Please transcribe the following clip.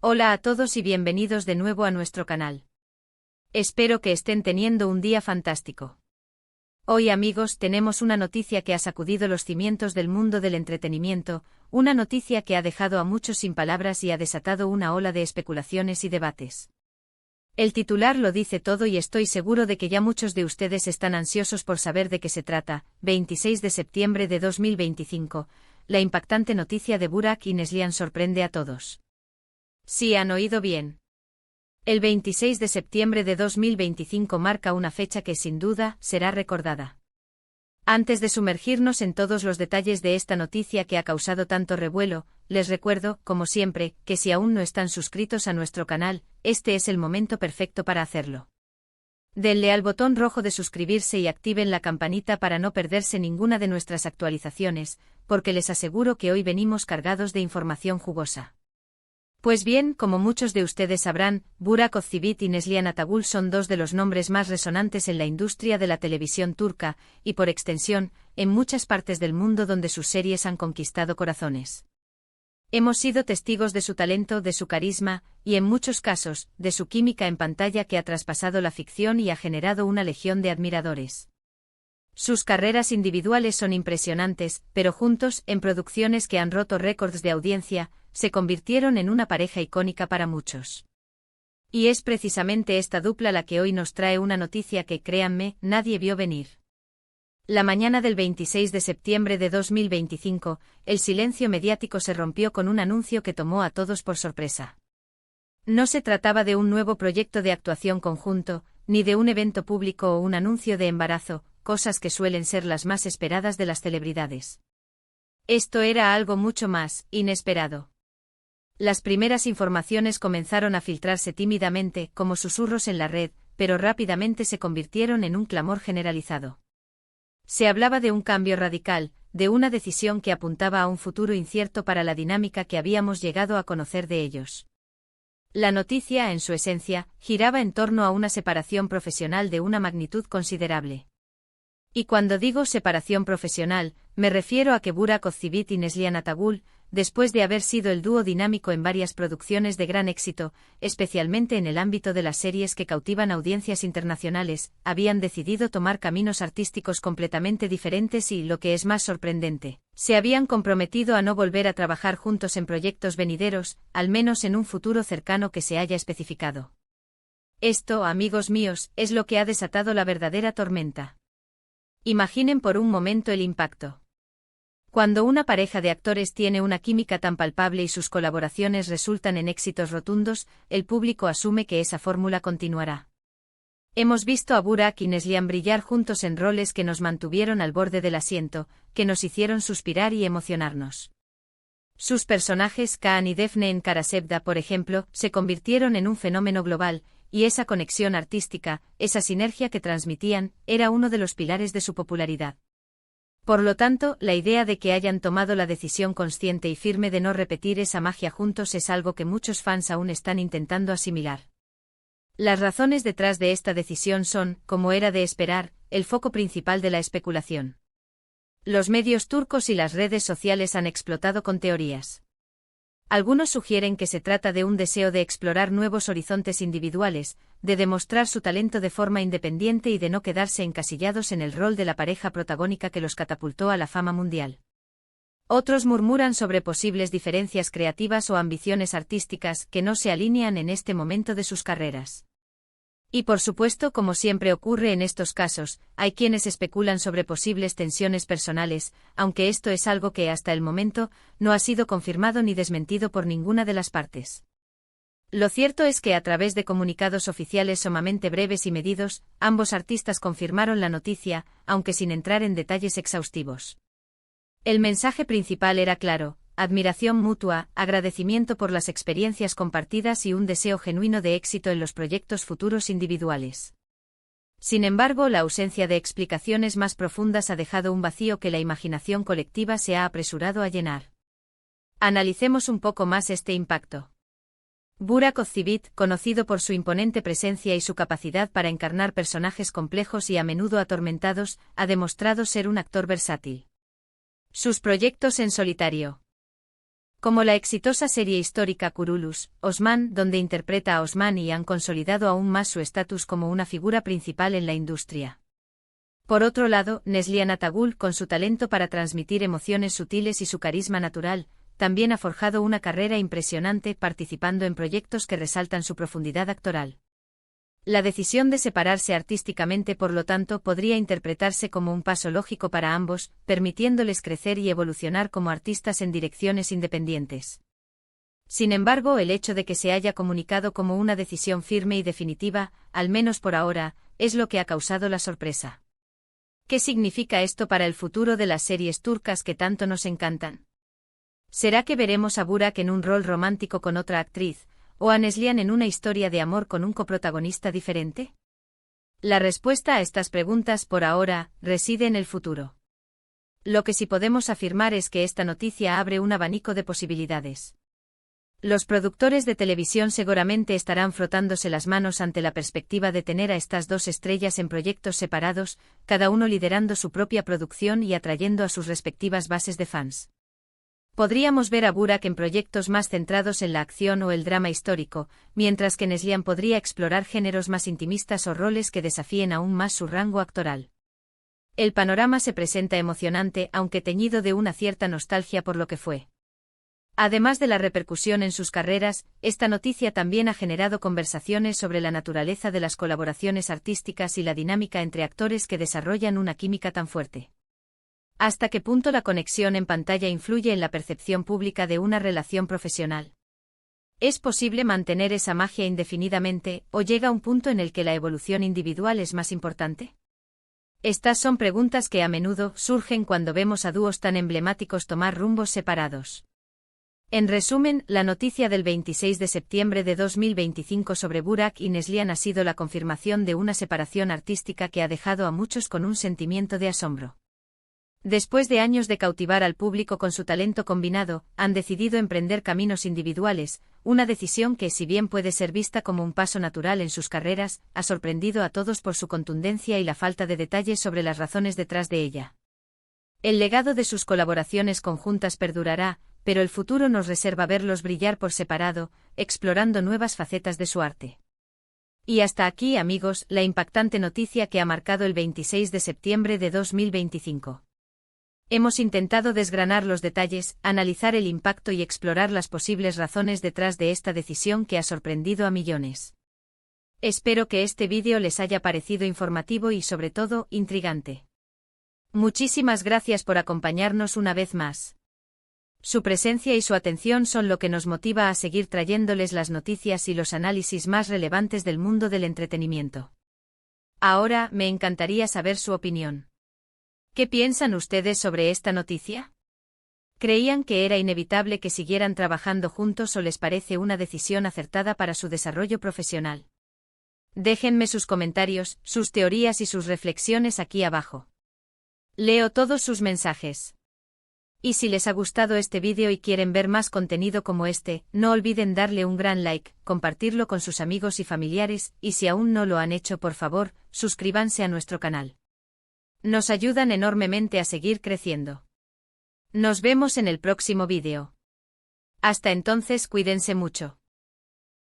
Hola a todos y bienvenidos de nuevo a nuestro canal. Espero que estén teniendo un día fantástico. Hoy, amigos, tenemos una noticia que ha sacudido los cimientos del mundo del entretenimiento, una noticia que ha dejado a muchos sin palabras y ha desatado una ola de especulaciones y debates. El titular lo dice todo y estoy seguro de que ya muchos de ustedes están ansiosos por saber de qué se trata. 26 de septiembre de 2025, la impactante noticia de Burak y Neslihan sorprende a todos. Sí, han oído bien. El 26 de septiembre de 2025 marca una fecha que sin duda será recordada. Antes de sumergirnos en todos los detalles de esta noticia que ha causado tanto revuelo, les recuerdo, como siempre, que si aún no están suscritos a nuestro canal, este es el momento perfecto para hacerlo. Denle al botón rojo de suscribirse y activen la campanita para no perderse ninguna de nuestras actualizaciones, porque les aseguro que hoy venimos cargados de información jugosa. Pues bien, como muchos de ustedes sabrán, Burak Özçivit y Neslihan Atagül son dos de los nombres más resonantes en la industria de la televisión turca, y por extensión, en muchas partes del mundo donde sus series han conquistado corazones. Hemos sido testigos de su talento, de su carisma, y en muchos casos, de su química en pantalla que ha traspasado la ficción y ha generado una legión de admiradores. Sus carreras individuales son impresionantes, pero juntos, en producciones que han roto récords de audiencia, se convirtieron en una pareja icónica para muchos. Y es precisamente esta dupla la que hoy nos trae una noticia que, créanme, nadie vio venir. La mañana del 26 de septiembre de 2025, el silencio mediático se rompió con un anuncio que tomó a todos por sorpresa. No se trataba de un nuevo proyecto de actuación conjunto, ni de un evento público o un anuncio de embarazo, cosas que suelen ser las más esperadas de las celebridades. Esto era algo mucho más inesperado. Las primeras informaciones comenzaron a filtrarse tímidamente, como susurros en la red, pero rápidamente se convirtieron en un clamor generalizado. Se hablaba de un cambio radical, de una decisión que apuntaba a un futuro incierto para la dinámica que habíamos llegado a conocer de ellos. La noticia, en su esencia, giraba en torno a una separación profesional de una magnitud considerable. Y cuando digo separación profesional, me refiero a que Burak Özçivit y Neslihan Atagül, después de haber sido el dúo dinámico en varias producciones de gran éxito, especialmente en el ámbito de las series que cautivan audiencias internacionales, habían decidido tomar caminos artísticos completamente diferentes y, lo que es más sorprendente, se habían comprometido a no volver a trabajar juntos en proyectos venideros, al menos en un futuro cercano que se haya especificado. Esto, amigos míos, es lo que ha desatado la verdadera tormenta. Imaginen por un momento el impacto. Cuando una pareja de actores tiene una química tan palpable y sus colaboraciones resultan en éxitos rotundos, el público asume que esa fórmula continuará. Hemos visto a Burak y Neslihan brillar juntos en roles que nos mantuvieron al borde del asiento, que nos hicieron suspirar y emocionarnos. Sus personajes, Kaan y Defne en Karasevda, por ejemplo, se convirtieron en un fenómeno global, y esa conexión artística, esa sinergia que transmitían, era uno de los pilares de su popularidad. Por lo tanto, la idea de que hayan tomado la decisión consciente y firme de no repetir esa magia juntos es algo que muchos fans aún están intentando asimilar. Las razones detrás de esta decisión son, como era de esperar, el foco principal de la especulación. Los medios turcos y las redes sociales han explotado con teorías. Algunos sugieren que se trata de un deseo de explorar nuevos horizontes individuales, de demostrar su talento de forma independiente y de no quedarse encasillados en el rol de la pareja protagónica que los catapultó a la fama mundial. Otros murmuran sobre posibles diferencias creativas o ambiciones artísticas que no se alinean en este momento de sus carreras. Y por supuesto, como siempre ocurre en estos casos, hay quienes especulan sobre posibles tensiones personales, aunque esto es algo que hasta el momento no ha sido confirmado ni desmentido por ninguna de las partes. Lo cierto es que a través de comunicados oficiales sumamente breves y medidos, ambos artistas confirmaron la noticia, aunque sin entrar en detalles exhaustivos. El mensaje principal era claro: admiración mutua, agradecimiento por las experiencias compartidas y un deseo genuino de éxito en los proyectos futuros individuales. Sin embargo, la ausencia de explicaciones más profundas ha dejado un vacío que la imaginación colectiva se ha apresurado a llenar. Analicemos un poco más este impacto. Burak Özçivit, conocido por su imponente presencia y su capacidad para encarnar personajes complejos y a menudo atormentados, ha demostrado ser un actor versátil. Sus proyectos en solitario. Como la exitosa serie histórica Kurulus, Osman, donde interpreta a Osman y han consolidado aún más su estatus como una figura principal en la industria. Por otro lado, Neslihan Atagul, con su talento para transmitir emociones sutiles y su carisma natural, también ha forjado una carrera impresionante participando en proyectos que resaltan su profundidad actoral. La decisión de separarse artísticamente, por lo tanto, podría interpretarse como un paso lógico para ambos, permitiéndoles crecer y evolucionar como artistas en direcciones independientes. Sin embargo, el hecho de que se haya comunicado como una decisión firme y definitiva, al menos por ahora, es lo que ha causado la sorpresa. ¿Qué significa esto para el futuro de las series turcas que tanto nos encantan? ¿Será que veremos a Burak en un rol romántico con otra actriz, o a Neslihan en una historia de amor con un coprotagonista diferente? La respuesta a estas preguntas por ahora reside en el futuro. Lo que sí podemos afirmar es que esta noticia abre un abanico de posibilidades. Los productores de televisión seguramente estarán frotándose las manos ante la perspectiva de tener a estas dos estrellas en proyectos separados, cada uno liderando su propia producción y atrayendo a sus respectivas bases de fans. Podríamos ver a Burak en proyectos más centrados en la acción o el drama histórico, mientras que Neslihan podría explorar géneros más intimistas o roles que desafíen aún más su rango actoral. El panorama se presenta emocionante, aunque teñido de una cierta nostalgia por lo que fue. Además de la repercusión en sus carreras, esta noticia también ha generado conversaciones sobre la naturaleza de las colaboraciones artísticas y la dinámica entre actores que desarrollan una química tan fuerte. ¿Hasta qué punto la conexión en pantalla influye en la percepción pública de una relación profesional? ¿Es posible mantener esa magia indefinidamente, o llega un punto en el que la evolución individual es más importante? Estas son preguntas que a menudo surgen cuando vemos a dúos tan emblemáticos tomar rumbos separados. En resumen, la noticia del 26 de septiembre de 2025 sobre Burak y Neslihan ha sido la confirmación de una separación artística que ha dejado a muchos con un sentimiento de asombro. Después de años de cautivar al público con su talento combinado, han decidido emprender caminos individuales, una decisión que, si bien puede ser vista como un paso natural en sus carreras, ha sorprendido a todos por su contundencia y la falta de detalles sobre las razones detrás de ella. El legado de sus colaboraciones conjuntas perdurará, pero el futuro nos reserva verlos brillar por separado, explorando nuevas facetas de su arte. Y hasta aquí, amigos, la impactante noticia que ha marcado el 26 de septiembre de 2025. Hemos intentado desgranar los detalles, analizar el impacto y explorar las posibles razones detrás de esta decisión que ha sorprendido a millones. Espero que este vídeo les haya parecido informativo y, sobre todo, intrigante. Muchísimas gracias por acompañarnos una vez más. Su presencia y su atención son lo que nos motiva a seguir trayéndoles las noticias y los análisis más relevantes del mundo del entretenimiento. Ahora, me encantaría saber su opinión. ¿Qué piensan ustedes sobre esta noticia? ¿Creían que era inevitable que siguieran trabajando juntos o les parece una decisión acertada para su desarrollo profesional? Déjenme sus comentarios, sus teorías y sus reflexiones aquí abajo. Leo todos sus mensajes. Y si les ha gustado este vídeo y quieren ver más contenido como este, no olviden darle un gran like, compartirlo con sus amigos y familiares, y si aún no lo han hecho, por favor, suscríbanse a nuestro canal. Nos ayudan enormemente a seguir creciendo. Nos vemos en el próximo vídeo. Hasta entonces, cuídense mucho.